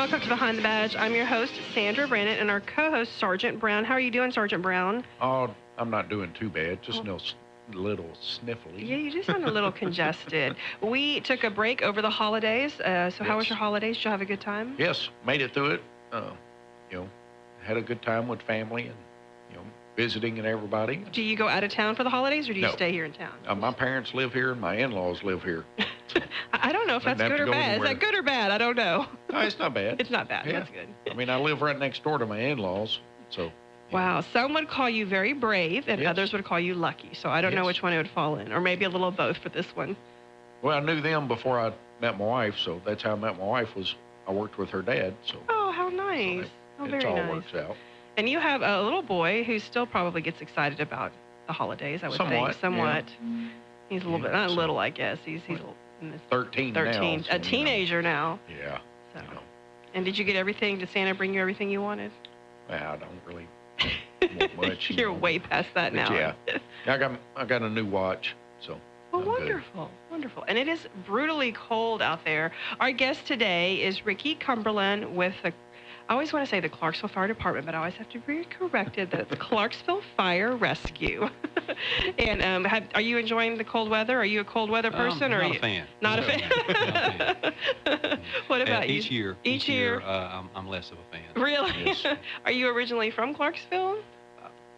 welcome to Behind the Badge. I'm your host, Sandra Brandon, and our co-host, Sergeant Brown. How are you doing, Sergeant Brown? Oh, I'm not doing too bad. Just a little sniffly. Yeah, you do sound a little congested. We took a break over the holidays. How was your holidays? Did you have a good time? Yes, made it through it. Had a good time with family and, visiting and everybody. Do you go out of town for the holidays, or do you stay here in town? My parents live here and my in-laws live here. I don't know if that's good or bad. Is that good or bad? I don't know. No, it's not bad. It's not bad. Yeah. That's good. I mean, I live right next door to my in-laws, so. Wow. Some would call you very brave, and others would call you lucky. So I don't know which one it would fall in, or maybe a little of both for this one. Well, I knew them before I met my wife, so that's how I met my wife. I worked with her dad. So. Oh, how nice. So very nice. It all works out. And you have a little boy who still probably gets excited about the holidays, I would think. Somewhat. Yeah. He's a little bit, not little, I guess. He's 13 now. A teenager now. Yeah. So. And did you get everything? Did Santa bring you everything you wanted? Well, I don't really want much. You're way past that now. Yeah. I got a new watch, so. Well, wonderful, wonderful. And it is brutally cold out there. Our guest today is Ricky Cumberland with I always want to say the Clarksville Fire Department, but I always have to be corrected that it's Clarksville Fire Rescue. And are you enjoying the cold weather? Are you a cold weather person? Not a fan. Not a fan? What about you? Each year, I'm less of a fan. Really? Yes. Are you originally from Clarksville?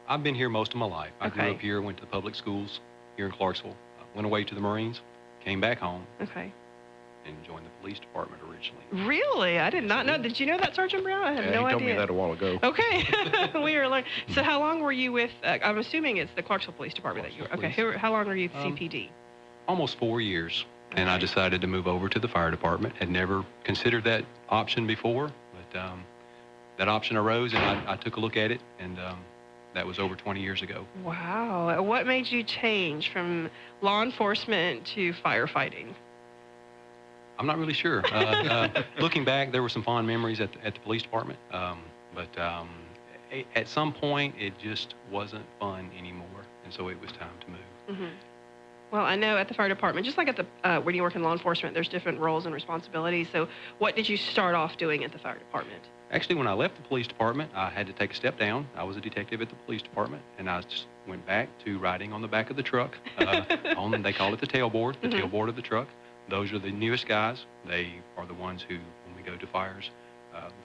I've been here most of my life. I grew up here, went to the public schools here in Clarksville, went away to the Marines, came back home. Okay. And joined the police department originally. Really? I did not know. Did you know that, Sergeant Brown? I had no idea. He told me that a while ago. Okay. We were learning. So how long were you with, I'm assuming it's the Clarksville Police Department that you were. Okay. How long were you with CPD? Almost 4 years. And I decided to move over to the fire department. Had never considered that option before, but that option arose, and I took a look at it, and that was over 20 years ago. Wow. What made you change from law enforcement to firefighting? I'm not really sure. Looking back, there were some fond memories at the police department, but at some point, it just wasn't fun anymore, and so it was time to move. Mm-hmm. Well, I know at the fire department, just like at the when you work in law enforcement, there's different roles and responsibilities. So what did you start off doing at the fire department? Actually, when I left the police department, I had to take a step down. I was a detective at the police department, and I just went back to riding on the back of the truck. They call it the tailboard, the tailboard of the truck. Those are the newest guys. They are the ones who, when we go to fires,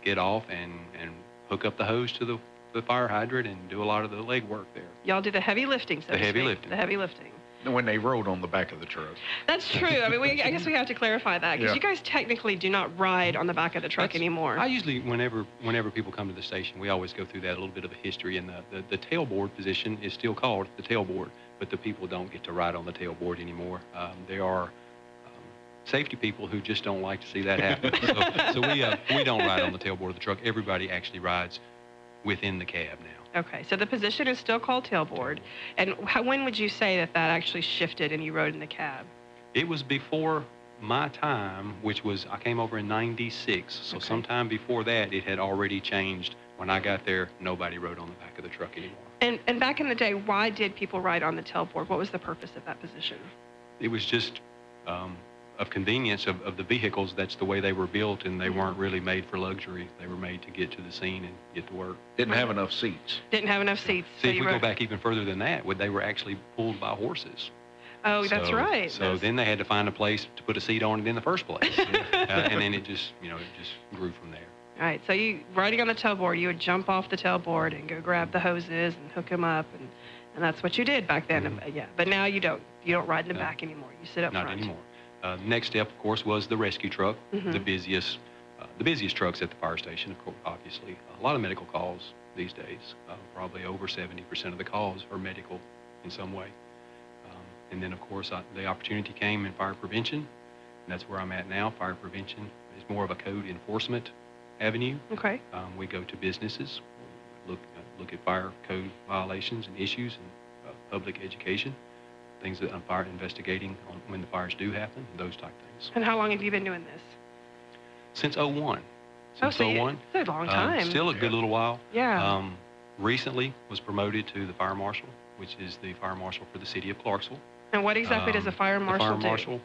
get off and hook up the hose to the fire hydrant and do a lot of the leg work there. Y'all do the heavy lifting, so The heavy lifting. The heavy lifting. When they rode on the back of the truck. That's true. I mean, I guess we have to clarify that, because you guys technically do not ride on the back of the truck anymore. I usually, whenever people come to the station, we always go through that, a little bit of a history, and the tailboard position is still called the tailboard, but the people don't get to ride on the tailboard anymore. There are safety people who just don't like to see that happen. So we don't ride on the tailboard of the truck. Everybody actually rides within the cab now. Okay, so the position is still called tailboard. And when would you say that actually shifted and you rode in the cab? It was before my time, which was, I came over in '96. So sometime before that, it had already changed. When I got there, nobody rode on the back of the truck anymore. And back in the day, why did people ride on the tailboard? What was the purpose of that position? It was just of convenience of the vehicles. That's the way they were built, and they weren't really made for luxury. They were made to get to the scene and get to work. Didn't have enough seats. Didn't have enough seats. See, if we go back even further than that, they were actually pulled by horses. Oh, that's right. So then they had to find a place to put a seat on it in the first place. And then it just grew from there. All right, so you, riding on the tailboard, you would jump off the tailboard and go grab the hoses and hook them up, and that's what you did back then. Yeah, but now you don't. You don't ride in the back anymore. You sit up front. Not anymore. Next step, of course, was the rescue truck, the busiest trucks at the fire station, of course, obviously. A lot of medical calls these days. Probably over 70% of the calls are medical in some way. And then, of course, the opportunity came in fire prevention, and that's where I'm at now. Fire prevention is more of a code enforcement avenue. Okay. We go to businesses, look at fire code violations and issues and public education. Things that I'm fire investigating on when the fires do happen, those type things. And how long have you been doing this? Since '01. Since '01. It's a long time. Still a good little while. Yeah. Recently was promoted to the fire marshal, which is the fire marshal for the city of Clarksville. And what exactly does a fire marshal do?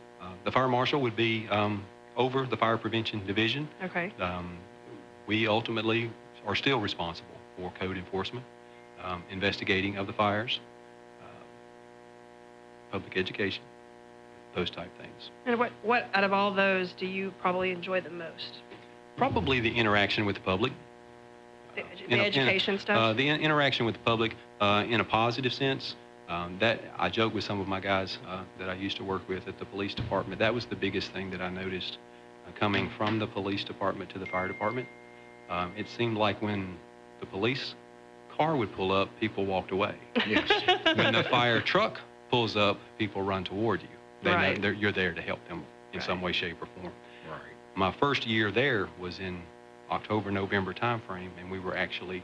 The fire marshal would be over the fire prevention division. Okay. We ultimately are still responsible for code enforcement, investigating of the fires, public education, those type things. And what out of all those do you probably enjoy the most? Probably the interaction with the public. The education stuff? The interaction with the public in a positive sense. That I joke with some of my guys that I used to work with at the police department. That was the biggest thing that I noticed coming from the police department to the fire department. It seemed like when the police car would pull up, people walked away. Yes. When the fire truck pulls up, people run toward you. They Right. know you're there to help them in Right. some way, shape, or form. Right. My first year there was in October, November timeframe, and we were actually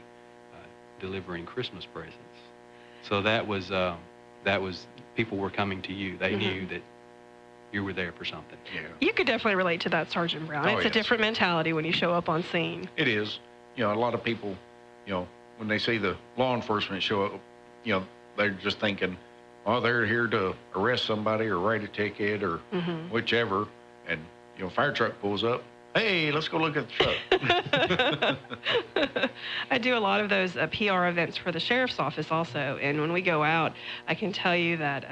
delivering Christmas presents. So that was people were coming to you. They knew that you were there for something. Yeah. You could definitely relate to that, Sergeant Brown. Oh, It's a yes. different mentality when you show up on scene. It is. You know, a lot of people, you know, when they see the law enforcement show up, you know, they're just thinking, oh, they're here to arrest somebody or write a ticket or whichever. And, you know, fire truck pulls up. Hey, let's go look at the truck. I do a lot of those PR events for the sheriff's office also, and when we go out, I can tell you that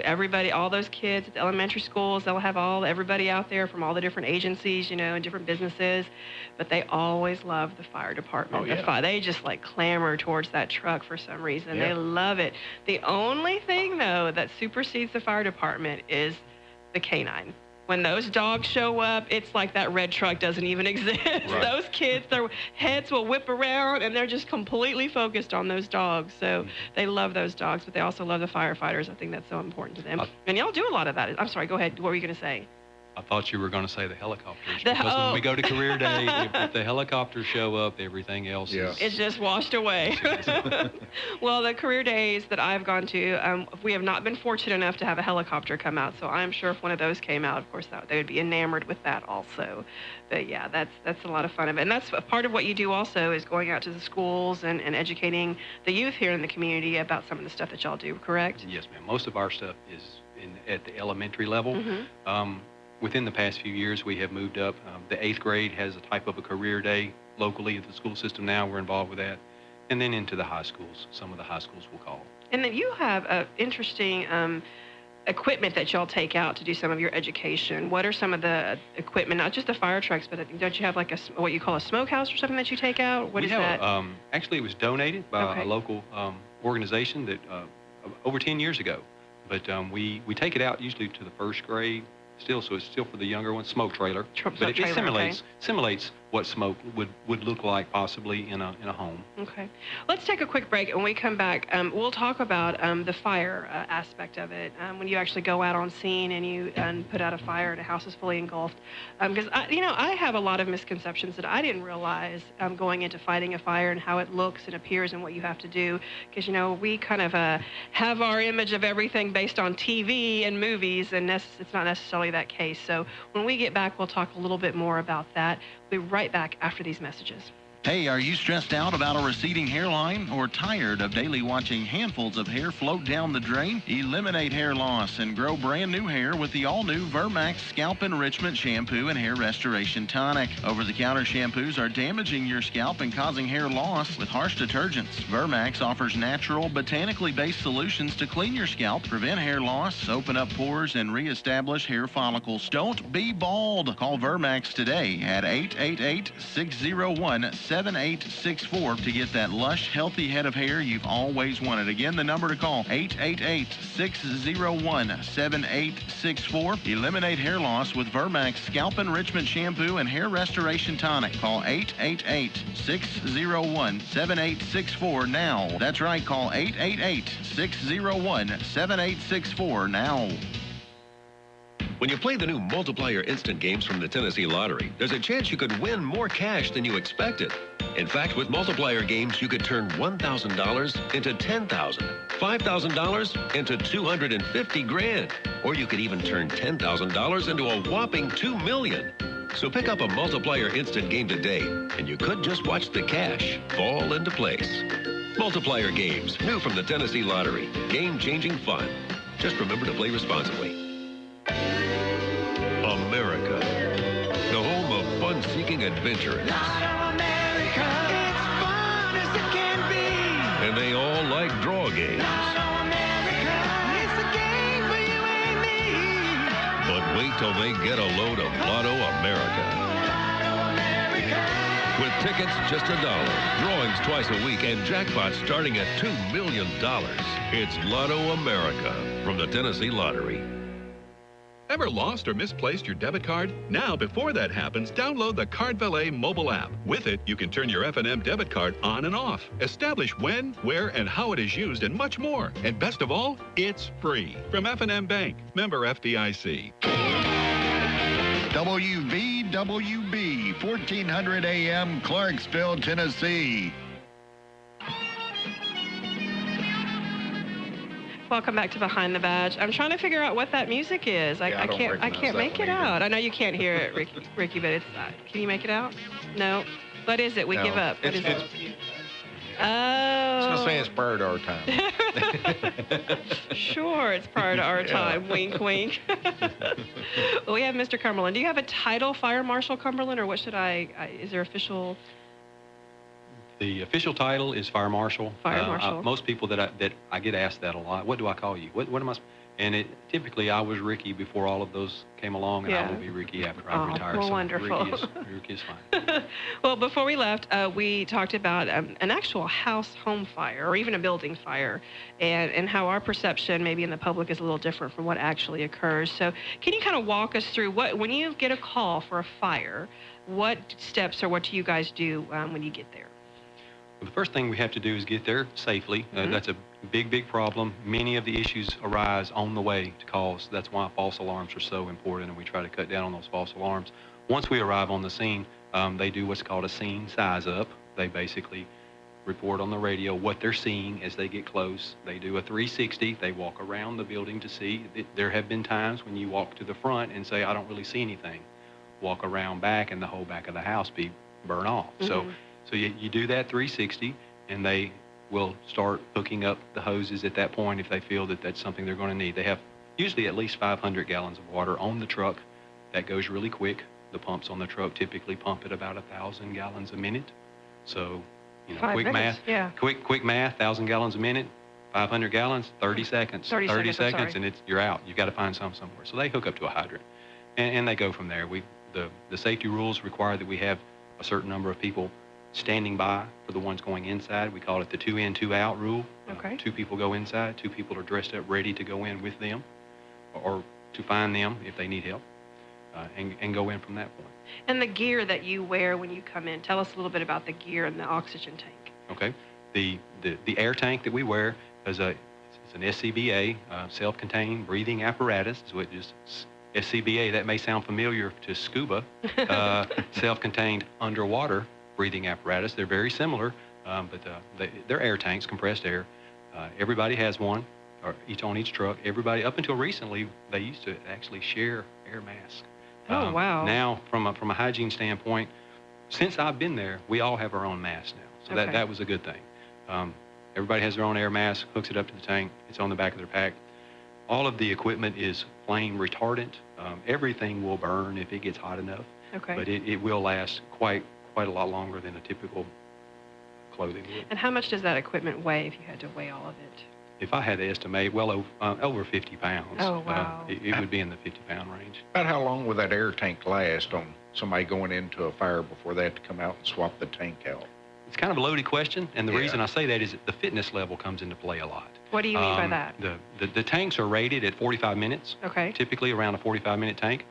everybody, all those kids at the elementary schools, they'll have everybody out there from all the different agencies, you know, and different businesses, but they always love the fire department. Oh, yeah. They just like clamor towards that truck for some reason. Yeah. They love it. The only thing though that supersedes the fire department is the canine. When those dogs show up, it's like that red truck doesn't even exist. Right. Those kids, their heads will whip around, and they're just completely focused on those dogs. So they love those dogs, but they also love the firefighters. I think that's so important to them. And y'all do a lot of that. I'm sorry, go ahead. What were you going to say? I thought you were going to say the helicopters. The- Because when we oh. go to career day, if the helicopters show up, everything else Yeah. is... It's just washed away. Well, the career days that I've gone to, we have not been fortunate enough to have a helicopter come out. So I'm sure if one of those came out, of course, they would be enamored with that also. But yeah, that's a lot of fun of it. And that's a part of what you do also is going out to the schools and educating the youth here in the community about some of the stuff that y'all do, correct? Yes, ma'am. Most of our stuff is at the elementary level. Within the past few years, we have moved up. The 8th grade has a type of a career day locally at the school system now. We're involved with that. And then into the high schools. Some of the high schools will call. And then you have interesting equipment that y'all take out to do some of your education. What are some of the equipment, not just the fire trucks, but don't you have like what you call a smokehouse or something that you take out? What is that? Actually, it was donated by Okay. a local organization that over 10 years ago. But we take it out usually to the 1st grade. Still, so it's still for the younger ones, smoke trailer. But it simulates what smoke would look like possibly in a home. Okay. Let's take a quick break. And when we come back, we'll talk about the fire aspect of it. When you actually go out on scene and you put out a fire and a house is fully engulfed. Because, I have a lot of misconceptions that I didn't realize going into fighting a fire and how it looks and appears and what you have to do. Because, we kind of have our image of everything based on TV and movies, and it's not necessarily that case. So when we get back, we'll talk a little bit more about that. We'll be right back after these messages. Hey, are you stressed out about a receding hairline or tired of daily watching handfuls of hair float down the drain? Eliminate hair loss and grow brand new hair with the all-new Vermax Scalp Enrichment Shampoo and Hair Restoration Tonic. Over-the-counter shampoos are damaging your scalp and causing hair loss with harsh detergents. Vermax offers natural, botanically based solutions to clean your scalp, prevent hair loss, open up pores, and reestablish hair follicles. Don't be bald. Call Vermax today at 888-601-7864 to get that lush, healthy head of hair you've always wanted. Again, the number to call, 888-601-7864. Eliminate hair loss with Vermax Scalp Enrichment Shampoo and Hair Restoration Tonic. Call 888-601-7864 now. That's right, call 888-601-7864 now. When you play the new Multiplier Instant Games from the Tennessee Lottery, there's a chance you could win more cash than you expected. In fact, with Multiplier Games, you could turn $1,000 into $10,000, $5,000 into $250,000, or you could even turn $10,000 into a whopping $2 million. So pick up a Multiplier Instant Game today, and you could just watch the cash fall into place. Multiplier Games, new from the Tennessee Lottery. Game-changing fun. Just remember to play responsibly. America, the home of fun-seeking being adventurous. And they all like draw games. But wait till they get a load of Lotto America. With tickets just $1, drawings twice a week, and jackpots starting at $2 million. It's Lotto America from the Tennessee Lottery. Ever lost or misplaced your debit card? Now, before that happens, download the Card Valet mobile app. With it, you can turn your F&M debit card on and off, establish when, where, and how it is used, and much more. And best of all, it's free. From F&M Bank, member FDIC. WVWB, 1400 AM, Clarksville, Tennessee. Welcome back to Behind the Badge. I'm trying to figure out what that music is. I can't make it out. I know you can't hear it, Ricky, but it's. Can you make it out? No. What is it? We give up. What is it? Oh. I was going to say it's prior to our time. Sure, it's prior to our time. Wink, wink. Well, we have Mr. Cumberland. Do you have a title, Fire Marshal Cumberland, or what should is there official? The official title is Fire Marshal. Fire Marshal. Most people that I get asked that a lot. What do I call you? What am I? And typically I was Ricky before all of those came along, and I will be Ricky after I retire. Well, so wonderful. Ricky is fine. Well, before we left, we talked about an actual home fire, or even a building fire, and how our perception maybe in the public is a little different from what actually occurs. So can you kind of walk us through when you get a call for a fire, what steps or what do you guys do when you get there? Well, the first thing we have to do is get there safely. That's a big problem. Many of the issues arise on the way to calls. That's why false alarms are so important, and we try to cut down on those false alarms. Once we arrive on the scene, they do what's called a scene size up. They basically report on the radio what they're seeing as they get close. They do a 360. They walk around the building to see. There have been times when you walk to the front and say, I don't really see anything. Walk around back, and the whole back of the house be burnt off. So you do that 360, and they will start hooking up the hoses at that point if they feel that that's something they're going to need. They have usually at least 500 gallons of water on the truck. That goes really quick. The pumps on the truck typically pump at about 1,000 gallons a minute. So, quick math. Yeah. Quick math, 1,000 gallons a minute, 500 gallons, 30 seconds. 30 seconds, and you're out. You've got to find some somewhere. So they hook up to a hydrant, and they go from there. The safety rules require that we have a certain number of people standing by for the ones going inside. We call it the 2 in, 2 out rule. Okay. 2 people go inside, 2 people are dressed up ready to go in with them or to find them if they need help, and go in from that point. And the gear that you wear when you come in, tell us a little bit about the gear and the oxygen tank. Okay. The air tank that we wear is it's an SCBA, self-contained breathing apparatus. Is what just SCBA, that may sound familiar to scuba, self-contained underwater breathing apparatus. They're very similar, but they're air tanks, compressed air. Everybody has one, or on each truck. Everybody, up until recently, they used to actually share air masks. Oh, wow. Now, from a hygiene standpoint, since I've been there, we all have our own masks now. So that was a good thing. Everybody has their own air mask, hooks it up to the tank. It's on the back of their pack. All of the equipment is flame retardant. Everything will burn if it gets hot enough. Okay. But it will last quite a lot longer than a typical clothing would. And how much does that equipment weigh if you had to weigh all of it? If I had to estimate, well over 50 pounds. Oh, wow. It would be in the 50-pound range. About how long would that air tank last on somebody going into a fire before they have to come out and swap the tank out? It's kind of a loaded question, and the reason I say that is that the fitness level comes into play a lot. What do you mean by that? The tanks are rated at 45 minutes. Okay. Typically around a 45-minute tank.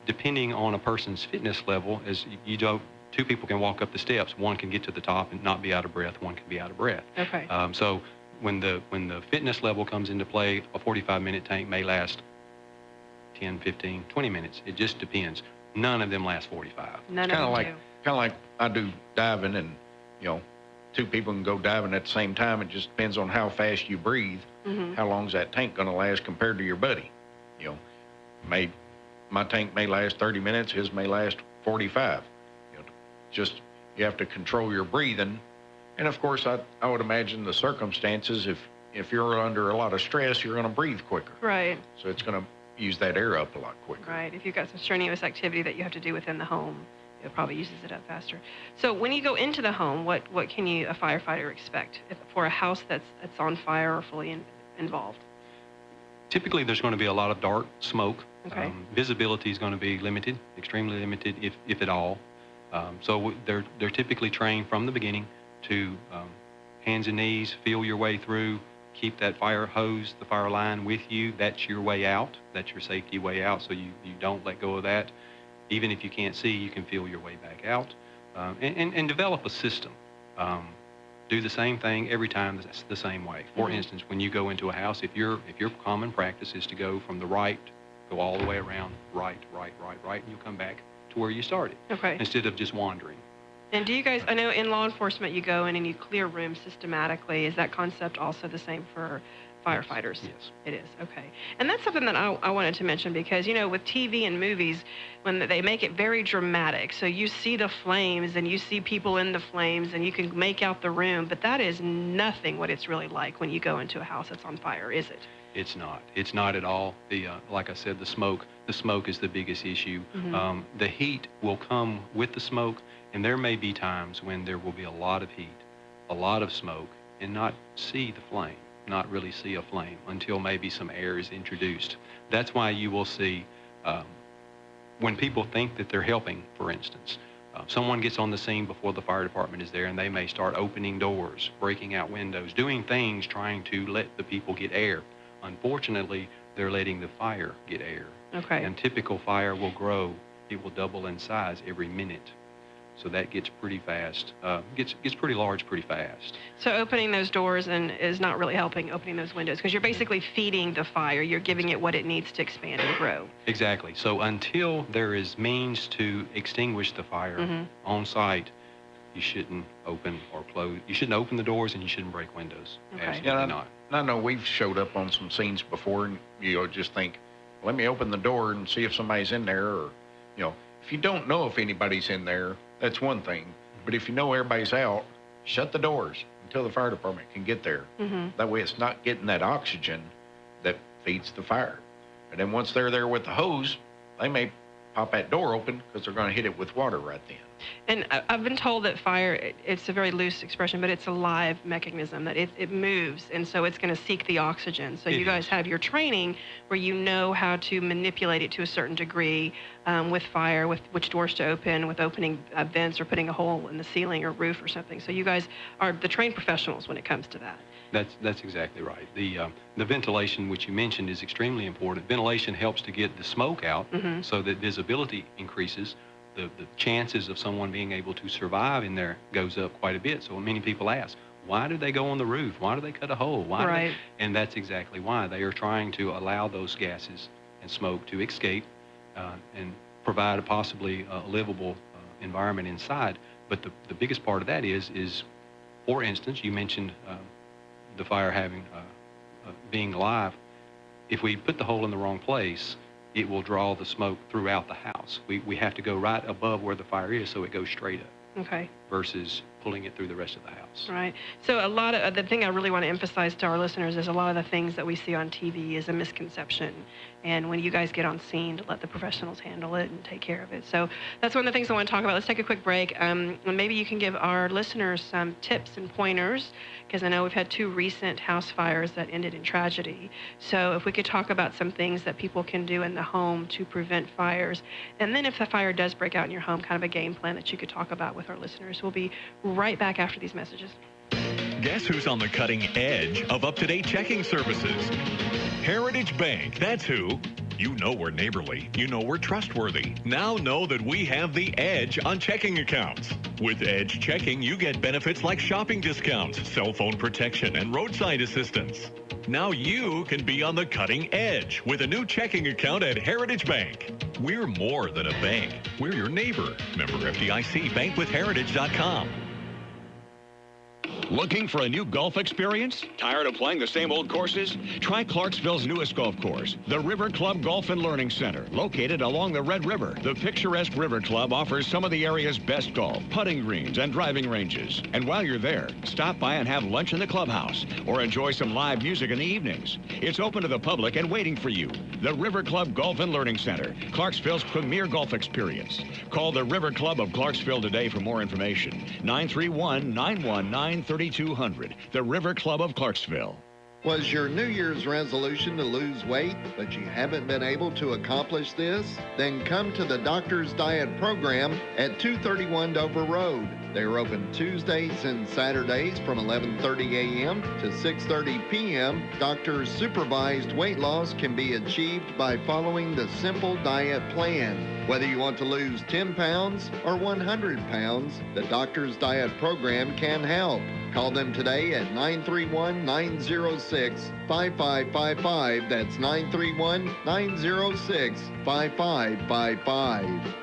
Depending on a person's fitness level, as you know, 2 people can walk up the steps. One can get to the top and not be out of breath. One can be out of breath. Okay. So when the fitness level comes into play, a 45-minute tank may last 10, 15, 20 minutes. It just depends. None of them last 45. None of them do. Kind of like I do diving, and 2 people can go diving at the same time. It just depends on how fast you breathe. How long is that tank going to last compared to your buddy? My tank may last 30 minutes. His may last 45. Just you have to control your breathing, and of course I would imagine the circumstances. If you're under a lot of stress, you're going to breathe quicker. Right. So it's going to use that air up a lot quicker. Right. If you've got some strenuous activity that you have to do within the home, it probably uses it up faster. So when you go into the home, what can a firefighter expect for a house that's on fire or fully involved? Typically, there's going to be a lot of dark smoke. Okay. Visibility is going to be limited, extremely limited, if at all. So they're typically trained from the beginning to hands and knees, feel your way through, keep that fire hose, the fire line with you. That's your way out. That's your safety way out. So you don't let go of that. Even if you can't see, you can feel your way back out, and develop a system. Do the same thing every time. That's the same way. For instance, when you go into a house, if your common practice is to go from the right, go all the way around, right, and you'll come back to where you started. Okay. Instead of just wandering. And do you guys, I know in law enforcement you go in and you clear rooms systematically. Is that concept also the same for firefighters? Yes. It is, okay. And that's something that I wanted to mention because, with TV and movies, when they make it very dramatic, so you see the flames and you see people in the flames and you can make out the room, but that is nothing what it's really like when you go into a house that's on fire, is it? It's not. It's not at all. Like I said, the smoke is the biggest issue. The heat will come with the smoke, and there may be times when there will be a lot of heat, a lot of smoke, and not see the flame, not really see a flame until maybe some air is introduced. That's why you will see when people think that they're helping, for instance, someone gets on the scene before the fire department is there, and they may start opening doors, breaking out windows, doing things trying to let the people get air. Unfortunately, they're letting the fire get air. Okay. And typical fire will grow. It will double in size every minute. So that gets pretty fast, gets pretty large pretty fast. So opening those doors is not really helping opening those windows because you're basically feeding the fire. You're giving it what it needs to expand and grow. Exactly. So until there is means to extinguish the fire on site, you shouldn't open or close. You shouldn't open the doors and you shouldn't break windows. Okay. Absolutely not. I know we've showed up on some scenes before, and just think, let me open the door and see if somebody's in there, or if you don't know if anybody's in there, that's one thing. But if you know everybody's out, shut the doors until the fire department can get there. That way, it's not getting that oxygen that feeds the fire. And then once they're there with the hose, they may pop that door open because they're going to hit it with water right then. And I've been told that fire, it's a very loose expression, but it's a live mechanism, that it moves, and so it's going to seek the oxygen. So you guys have your training where you know how to manipulate it to a certain degree with fire, with which doors to open, with opening vents or putting a hole in the ceiling or roof or something. So you guys are the trained professionals when it comes to that. That's exactly right. The ventilation, which you mentioned, is extremely important. Ventilation helps to get the smoke out so that visibility increases. The chances of someone being able to survive in there goes up quite a bit. So many people ask, why do they go on the roof? Why do they cut a hole? Why and that's exactly why. They are trying to allow those gases and smoke to escape and provide a possibly livable environment inside. But the biggest part of that is, for instance, you mentioned the fire having being alive. If we put the hole in the wrong place, it will draw the smoke throughout the house. We have to go right above where the fire is so it goes straight up. Okay. Versus pulling it through the rest of the house. Right. So a lot of the thing I really want to emphasize to our listeners is a lot of the things that we see on TV is a misconception. And when you guys get on scene, to let the professionals handle it and take care of it. So that's one of the things I want to talk about. Let's take a quick break. And maybe you can give our listeners some tips and pointers, because I know we've had 2 recent house fires that ended in tragedy. So if we could talk about some things that people can do in the home to prevent fires. And then if the fire does break out in your home, kind of a game plan that you could talk about with our listeners. We'll be right back after these messages. Guess who's on the cutting edge of up-to-date checking services? Heritage Bank, that's who. You know we're neighborly. You know we're trustworthy. Now know that we have the edge on checking accounts. With Edge Checking, you get benefits like shopping discounts, cell phone protection, and roadside assistance. Now you can be on the cutting edge with a new checking account at Heritage Bank. We're more than a bank. We're your neighbor. Member FDIC, bankwithheritage.com. Looking for a new golf experience? Tired of playing the same old courses? Try Clarksville's newest golf course, the River Club Golf and Learning Center, located along the Red River. The picturesque River Club offers some of the area's best golf, putting greens, and driving ranges. And while you're there, stop by and have lunch in the clubhouse or enjoy some live music in the evenings. It's open to the public and waiting for you. The River Club Golf and Learning Center, Clarksville's premier golf experience. Call the River Club of Clarksville today for more information. 931-919-3200. The River Club of Clarksville. Was your New Year's resolution to lose weight, but you haven't been able to accomplish this? Then come to the Doctor's Diet Program at 231 Dover Road. They're open Tuesdays and Saturdays from 11:30 a.m. to 6:30 p.m. Doctor's supervised weight loss can be achieved by following the simple diet plan. Whether you want to lose 10 pounds or 100 pounds, the Doctor's Diet Program can help. Call them today at 931-906-5555. That's 931-906-5555.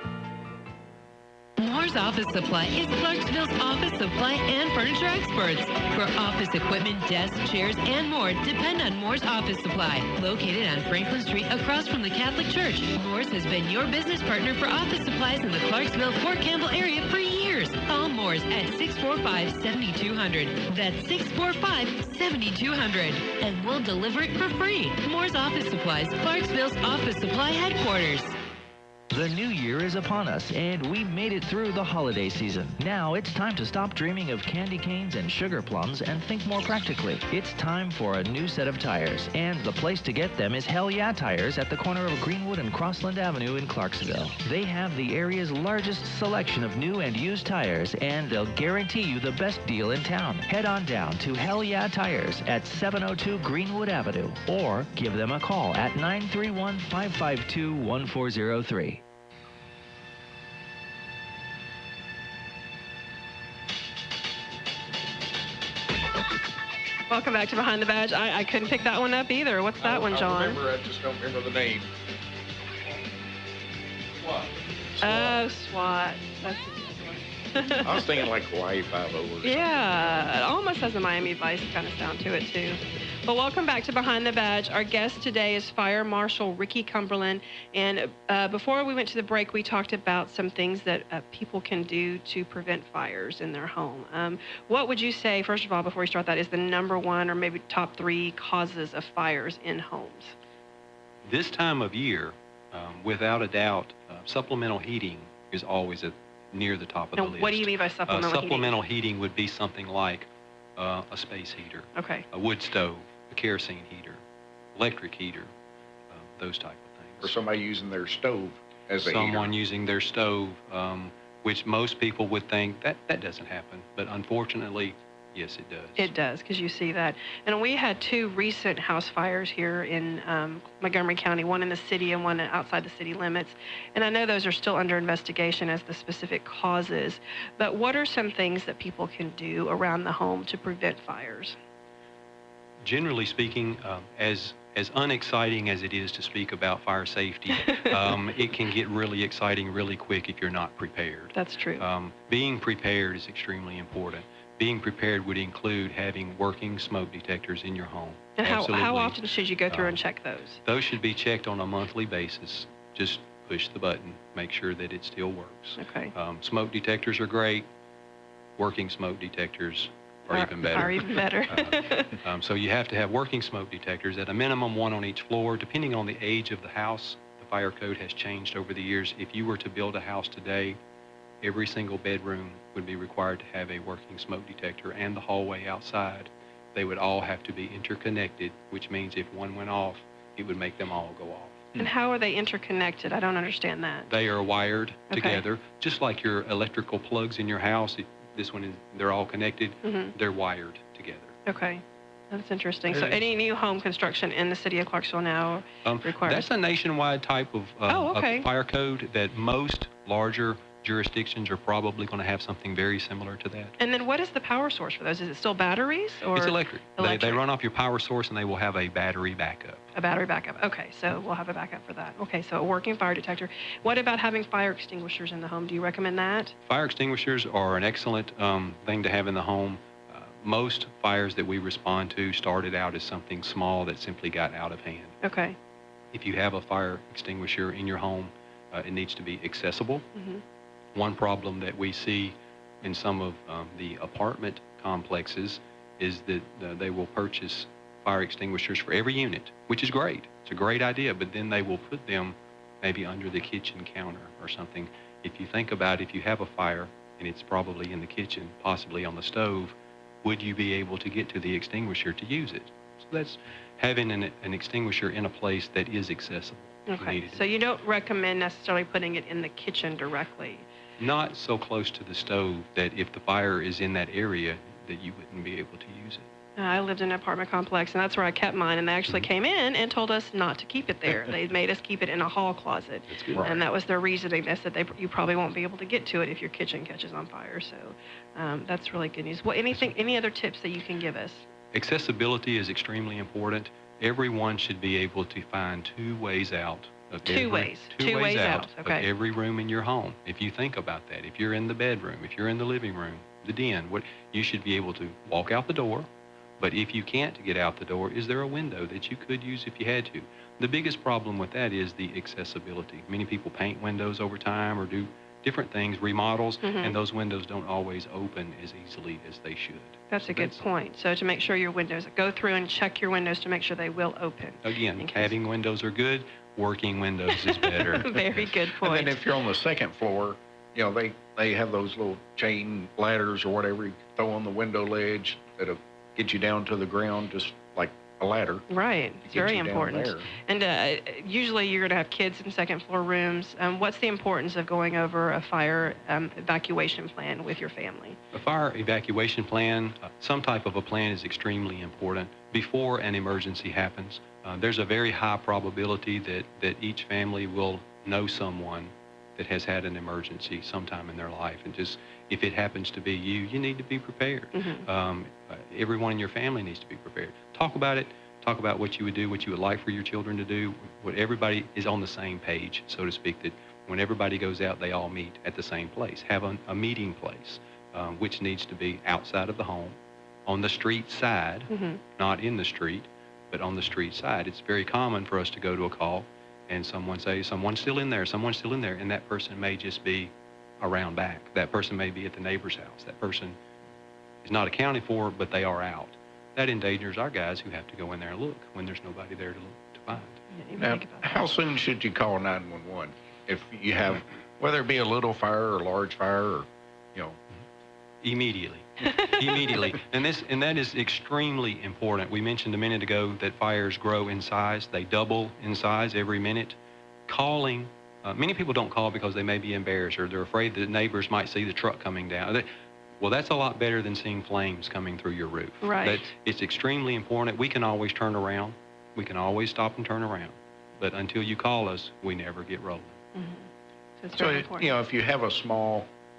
Moore's Office Supply is Clarksville's office supply and furniture experts. For office equipment, desks, chairs, and more, depend on Moore's Office Supply. Located on Franklin Street across from the Catholic Church, Moore's has been your business partner for office supplies in the Clarksville-Fort Campbell area for years. Call Moore's at 645-7200. That's 645-7200. And we'll deliver it for free. Moore's Office Supplies, Clarksville's office supply headquarters. The new year is upon us, and we made it through the holiday season. Now it's time to stop dreaming of candy canes and sugar plums and think more practically. It's time for a new set of tires, and the place to get them is Hell Yeah Tires at the corner of Greenwood and Crossland Avenue in Clarksville. They have the area's largest selection of new and used tires, and they'll guarantee you the best deal in town. Head on down to Hell Yeah Tires at 702 Greenwood Avenue, or give them a call at 931-552-1403. Welcome back to Behind the Badge. I couldn't pick that one up either. What's that one, John? I just don't remember the name. SWAT. Oh, SWAT. That's a good one. I was thinking like Hawaii 5-0 or something. Yeah, it almost has a Miami Vice kind of sound to it, too. But welcome back to Behind the Badge. Our guest today is Fire Marshal Ricky Cumberland. And before we went to the break, we talked about some things that people can do to prevent fires in their home. What would you say, first of all, before we start that, is the number one or maybe top three causes of fires in homes? This time of year, without a doubt, supplemental heating is always near the top of the list. What do you mean by supplemental heating? Supplemental heating would be something like a space heater, a wood stove, a kerosene heater, electric heater, those type of things. Or somebody using their stove as a heater. Someone using their stove, which most people would think that doesn't happen. But unfortunately, yes, it does. It does, because you see that. And we had two recent house fires here in Montgomery County, one in the city and one outside the city limits. And I know those are still under investigation as the specific causes. But what are some things that people can do around the home to prevent fires? Generally speaking, as unexciting as it is to speak about fire safety, it can get really exciting really quick if you're not prepared. That's true. Being prepared is extremely important. Being prepared would include having working smoke detectors in your home. And how often should you go through and check those? Those should be checked on a monthly basis. Just push the button, make sure that it still works. Okay. Smoke detectors are great. Working smoke detectors are even better. Are even better. So you have to have working smoke detectors, at a minimum one on each floor. Depending on the age of the house, the fire code has changed over the years. If you were to build a house today, every single bedroom would be required to have a working smoke detector, and the hallway outside. They would all have to be interconnected, which means if one went off, it would make them all go off. And how are they interconnected? I don't understand that. They are wired together, just like your electrical plugs in your house. They're all connected. They're wired together. Okay. That's interesting. So any new home construction in the city of Clarksville now requires... That's a nationwide type of fire code that most larger jurisdictions are probably going to have something very similar to that. And then what is the power source for those? Is it still batteries? Or it's electric. They run off your power source, and they will have a battery backup. A battery backup. Okay, so we'll have a backup for that. Okay, so a working fire detector. What about having fire extinguishers in the home? Do you recommend that? Fire extinguishers are an excellent thing to have in the home. Most fires that we respond to started out as something small that simply got out of hand. Okay. If you have a fire extinguisher in your home, it needs to be accessible. Mm-hmm. One problem that we see in some of the apartment complexes is that they will purchase fire extinguishers for every unit, which is great. It's a great idea, but then they will put them maybe under the kitchen counter or something. If you think about if you have a fire and it's probably in the kitchen, possibly on the stove, would you be able to get to the extinguisher to use it? So that's having an extinguisher in a place that is accessible. Okay. So you don't recommend necessarily putting it in the kitchen directly? Not so close to the stove that if the fire is in that area that you wouldn't be able to use it. I lived in an apartment complex, and that's where I kept mine, and they actually came in and told us not to keep it there. They made us keep it in a hall closet. That's good. And that was their reasoning. They said you probably won't be able to get to it if your kitchen catches on fire. So that's really good news. Any other tips that you can give us? Accessibility is extremely important. Everyone should be able to find two ways out of Two ways out. Okay. Of every room in your home. If you think about that, if you're in the bedroom, if you're in the living room, the den, you should be able to walk out the door. But if you can't get out the door, is there a window that you could use if you had to? The biggest problem with that is the accessibility. Many people paint windows over time or do different things, remodels, and those windows don't always open as easily as they should. That's a good point. So to make sure your windows, go through and check your windows to make sure they will open. Again, having windows are good. Working windows is better. Very good point. And then if you're on the second floor, they have those little chain ladders or whatever you throw on the window ledge that'll get you down to the ground, just like a ladder. Right. It's very important. And usually you're going to have kids in second floor rooms. What's the importance of going over a fire evacuation plan with your family? A fire evacuation plan, some type of a plan is extremely important before an emergency happens. There's a very high probability that each family will know someone that has had an emergency sometime in their life. And just if it happens to be you need to be prepared. Everyone in your family needs to be prepared. Talk about it. Talk about what you would do, what you would like for your children to do. What everybody is on the same page, so to speak, that when everybody goes out, they all meet at the same place. Have a meeting place, which needs to be outside of the home, on the street side, not in the street, but on the street side. It's very common for us to go to a call and someone say, someone's still in there, and that person may just be around back. That person may be at the neighbor's house. That person is not accounted for, but they are out. That endangers our guys who have to go in there and look when there's nobody there to find. Now, how soon should you call 911 if you have, whether it be a little fire or a large fire or, Immediately. Immediately. And that is extremely important. We mentioned a minute ago that fires grow in size. They double in size every minute. Calling, many people don't call because they may be embarrassed or they're afraid that neighbors might see the truck coming down. Well, that's a lot better than seeing flames coming through your roof. Right. It's extremely important. We can always turn around. We can always stop and turn around. But until you call us, we never get rolling. So it's very important. if you have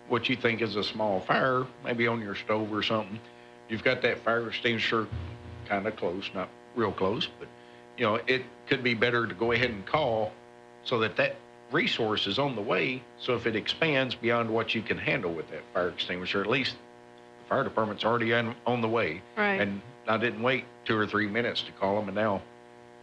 what you think is a small fire, maybe on your stove or something, you've got that fire extinguisher kind of close, not real close, but, it could be better to go ahead and call so that resource is on the way. So if it expands beyond what you can handle with that fire extinguisher, at least the fire department's already on the way. Right. And I didn't wait 2 or 3 minutes to call them, and now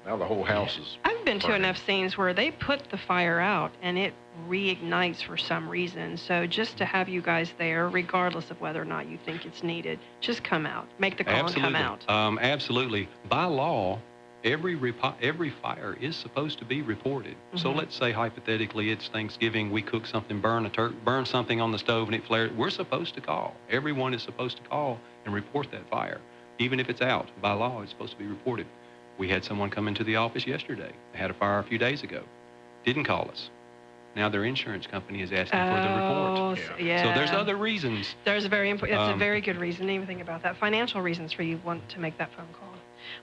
the whole house is I've been to burning. enough scenes where they put the fire out and it reignites for some reason. So just to have you guys there, regardless of whether or not you think it's needed, just come out, make the call and come out. Absolutely. By law, every fire is supposed to be reported. So let's say hypothetically it's Thanksgiving, we cook something, burn something on the stove and it flared. We're supposed to call. Everyone is supposed to call and report that fire. Even if it's out, by law, it's supposed to be reported. We had someone come into the office yesterday. They had a fire a few days ago. Didn't call us. Now their insurance company is asking for the report. Yeah. So there's other reasons. That's a very good reason. Didn't even think about that. Financial reasons for you want to make that phone call.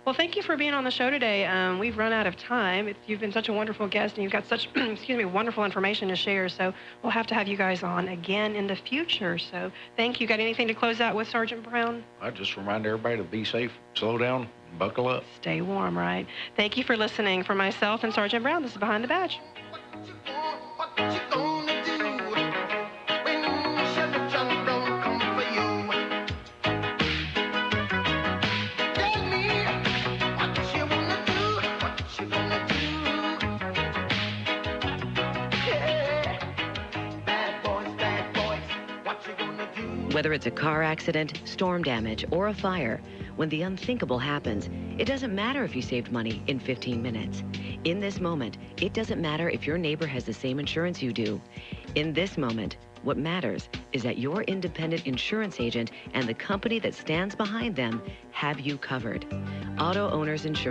Well, thank you for being on the show today. We've run out of time. You've been such a wonderful guest, and you've got such, wonderful information to share. So we'll have to have you guys on again in the future. So thank you. Got anything to close out with, Sergeant Brown? I just remind everybody to be safe, slow down, buckle up. Stay warm, right? Thank you for listening. For myself and Sergeant Brown, this is Behind the Badge. Whether it's a car accident, storm damage, or a fire, when the unthinkable happens, it doesn't matter if you saved money in 15 minutes. In this moment, it doesn't matter if your neighbor has the same insurance you do. In this moment, what matters is that your independent insurance agent and the company that stands behind them have you covered. Auto Owners Insurance.